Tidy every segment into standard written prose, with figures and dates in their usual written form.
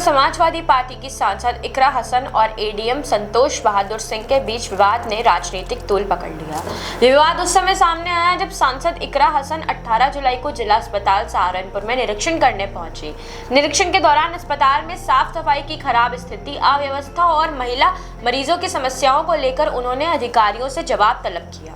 Samajwadi party की सांसद इकरा हसन और एडीएम संतोष बहादुर सिंह के बीच विवाद ने राजनीतिक तूल पकड़ लिया। विवाद उस समय सामने आया जब सांसद इकरा हसन 18 जुलाई को जिला अस्पताल सहारनपुर में निरीक्षण करने पहुंची। निरीक्षण के दौरान अस्पताल में साफ सफाई की खराब स्थिति, अव्यवस्था और महिला मरीजों की समस्याओं को लेकर उन्होंने अधिकारियों से जवाब तलब किया।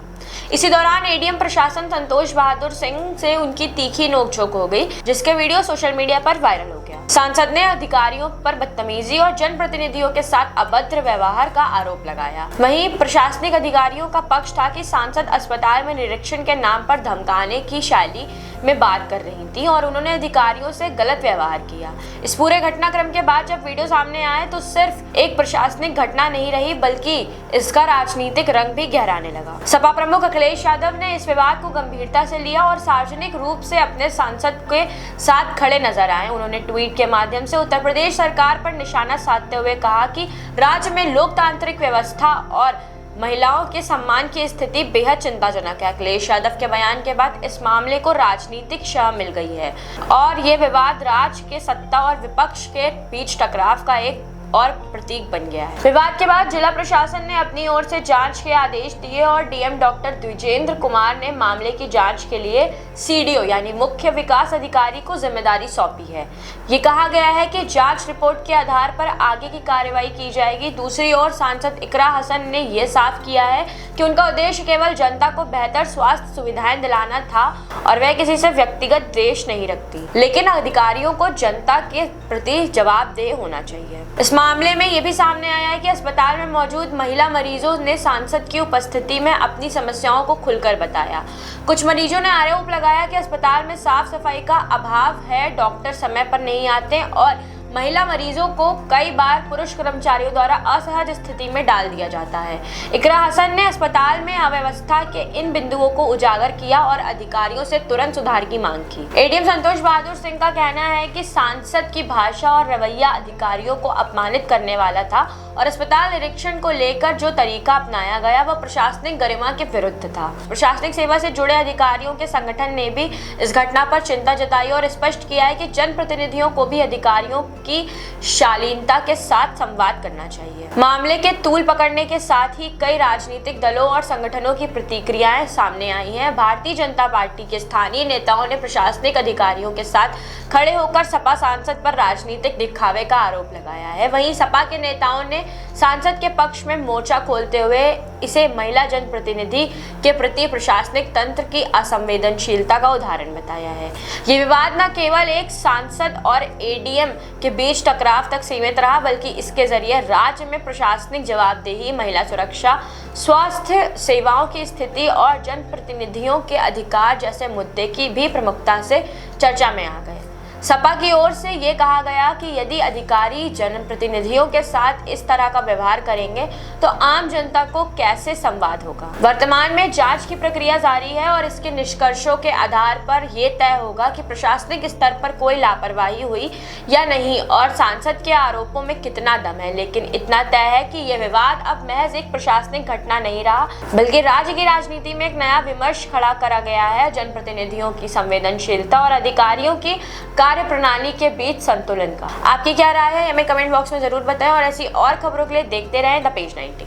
इसी दौरान एडीएम प्रशासन संतोष बहादुर सिंह से उनकी तीखी नोकझोंक हो गई, जिसके वीडियो सोशल मीडिया पर वायरल हो गया। सांसद ने अधिकारियों पर बदतमीजी और जनप्रतिनिधियों के साथ अभद्र व्यवहार का आरोप लगाया। वहीं प्रशासनिक अधिकारियों का पक्ष था कि सांसद अस्पताल में निरीक्षण के नाम पर धमकाने की शैली में बात कर रही थी और उन्होंने अधिकारियों से गलत व्यवहार किया। इस पूरे घटनाक्रम के बाद जब वीडियो सामने आए तो सिर्फ एक प्रशासनिक घटना नहीं रही, बल्कि इसका राजनीतिक रंग भी गहराने लगा। सपा प्रमुख अखिलेश यादव ने इस विवाद को गंभीरता से लिया और सार्वजनिक रूप से अपने सांसद के साथ खड़े नजर आए। उन्होंने ट्वीट के माध्यम से उत्तर प्रदेश सरकार पर निशाना साधते हुए कहा कि राज्य में लोकतांत्रिक व्यवस्था और महिलाओं के सम्मान की स्थिति बेहद चिंताजनक है। अखिलेश यादव के बयान के बाद इस मामले को राजनीतिक छाया मिल गई है और ये विवाद राज्य के सत्ता और विपक्ष के बीच टकराव का एक और प्रतीक बन गया है। विवाद के बाद जिला प्रशासन ने अपनी ओर से जांच के आदेश दिए और डीएम डॉक्टर द्विजेंद्र कुमार ने मामले की जांच के लिए सीडीओ यानी मुख्य विकास अधिकारी को जिम्मेदारी सौंपी है। ये कहा गया है कि जांच रिपोर्ट के आधार पर आगे की कार्रवाई की जाएगी। दूसरी ओर सांसद इकरा हसन ने यह साफ किया है कि उनका उद्देश्य केवल जनता को बेहतर स्वास्थ्य सुविधाएं दिलाना था और वह किसी से व्यक्तिगत द्वेष नहीं रखती, लेकिन अधिकारियों को जनता के प्रति जवाबदेह होना चाहिए। इस मामले में यह भी सामने आया है कि अस्पताल में मौजूद महिला मरीजों ने सांसद की उपस्थिति में अपनी समस्याओं को खुलकर बताया। कुछ मरीजों ने आरोप लगाया कि अस्पताल में साफ सफाई का अभाव है, डॉक्टर समय पर नहीं आते और महिला मरीजों को कई बार पुरुष कर्मचारियों द्वारा असहज स्थिति में डाल दिया जाता है। इकरा हसन ने अस्पताल में अव्यवस्था के इन बिंदुओं को उजागर किया और अधिकारियों से तुरंत सुधार की मांग की। एडीएम संतोष बहादुर सिंह का कहना है कि सांसद की भाषा और रवैया अधिकारियों को अपमानित करने वाला था और अस्पताल निरीक्षण को लेकर जो तरीका अपनाया गया वह प्रशासनिक गरिमा के विरुद्ध था। प्रशासनिक सेवा से जुड़े अधिकारियों के संगठन ने भी इस घटना पर चिंता जताई और स्पष्ट किया है कि जनप्रतिनिधियों को भी अधिकारियों की शालीनता के साथ संवाद करना चाहिए। मामले के तूल पकड़ने के साथ ही कई राजनीतिक दलों और संगठनों की प्रतिक्रियाएं सामने आई हैं। भारतीय जनता पार्टी के स्थानीय नेताओं ने प्रशासनिक अधिकारियों के साथ खड़े होकर सपा सांसद पर राजनीतिक दिखावे का आरोप लगाया है। वहीं सपा के नेताओं ने सांसद के पक्ष में मोर्चा खोलते हुए इसे महिला जनप्रतिनिधि के प्रति प्रशासनिक तंत्र की असंवेदनशीलता का उदाहरण बताया है। ये विवाद न केवल एक सांसद और एडीएम के बीच टकराव तक सीमित रहा, बल्कि इसके जरिए राज्य में प्रशासनिक जवाबदेही, महिला सुरक्षा, स्वास्थ्य सेवाओं की स्थिति और जनप्रतिनिधियों के अधिकार जैसे मुद्दे की भी प्रमुखता से चर्चा में आ गए। सपा की ओर से ये कहा गया कि यदि अधिकारी जनप्रतिनिधियों के साथ इस तरह का व्यवहार करेंगे तो आम जनता को कैसे संवाद होगा। वर्तमान में जांच की प्रक्रिया जारी है और इसके निष्कर्षों के आधार पर यह तय होगा कि प्रशासनिक स्तर पर कोई लापरवाही हुई या नहीं और सांसद के आरोपों में कितना दम है। लेकिन इतना तय है कि यह विवाद अब महज एक प्रशासनिक घटना नहीं रहा, बल्कि राज्य की राजनीति में एक नया विमर्श खड़ा करा गया है। जनप्रतिनिधियों की संवेदनशीलता और अधिकारियों की कार्य प्रणाली के बीच संतुलन का। आपकी क्या राय है हमें कमेंट बॉक्स में जरूर बताएं और ऐसी और खबरों के लिए देखते रहें द पेज 90।